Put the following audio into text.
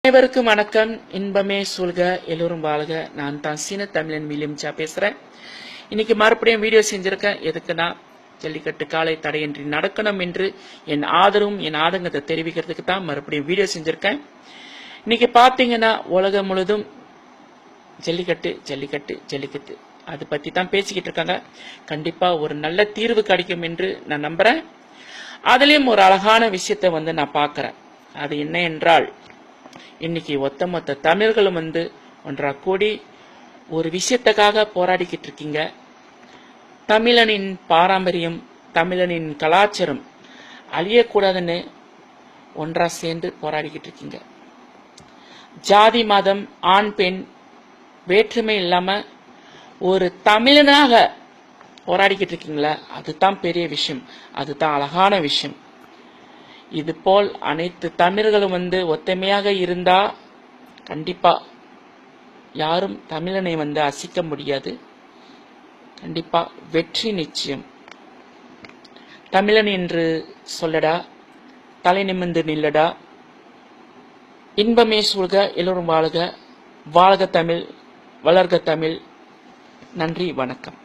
அனைவருக்கும் வணக்கம். இன்பமே சூழ்க, எல்லோரும் வாழ்க. நான் தான் சீன தமிழன் வில்லியம்சா பேசுறேன். இன்னைக்கு மறுபடியும் வீடியோ செஞ்சிருக்கேன். எதுக்குன்னா, ஜல்லிக்கட்டு காலை தடையின்றி நடக்கணும் என்று என் ஆதரவும் என் ஆதங்கத்தை தெரிவிக்கிறதுக்கு தான் மறுபடியும் வீடியோ செஞ்சிருக்கேன். இன்னைக்கு பாத்தீங்கன்னா உலகம் முழுதும் ஜல்லிக்கட்டு ஜல்லிக்கட்டு ஜல்லிக்கட்டு அது பத்தி தான் பேசிக்கிட்டு இருக்காங்க. கண்டிப்பா ஒரு நல்ல தீர்வு கிடைக்கும் என்று நான் நம்புறேன். அதுலயும் ஒரு அழகான விஷயத்தை நான் பாக்குறேன். அது என்ன என்றால், இன்னைக்கு ஒத்தமொத்த தமிழர்களும் ஒன்றா கூடி ஒரு விஷயத்துக்காக போராடிக்கிட்டு இருக்கீங்க. தமிழனின் பாரம்பரியம், தமிழனின் கலாச்சாரம் அழியக்கூடாதுன்னு ஒன்றா சேர்ந்து போராடிக்கிட்டு இருக்கீங்க. ஜாதி மதம் ஆண் பெண் வேற்றுமை இல்லாம ஒரு தமிழனாக போராடிக்கிட்டு இருக்கீங்களா, அதுதான் பெரிய விஷயம், அதுதான் அழகான விஷயம். இது போல் அனைத்து தமிழர்களும் ஒத்துமையாக இருந்தா கண்டிப்பா யாரும் தமிழனை அசிக்க முடியாது. கண்டிப்பா வெற்றி நிச்சயம். தமிழன் என்று சொல்லடா, தலை நிமிர்ந்து நில்லடா. இன்பமே சூழ்க, எல்லோரும் வாழ்க. வாழ்க தமிழ், வளர்க தமிழ். நன்றி, வணக்கம்.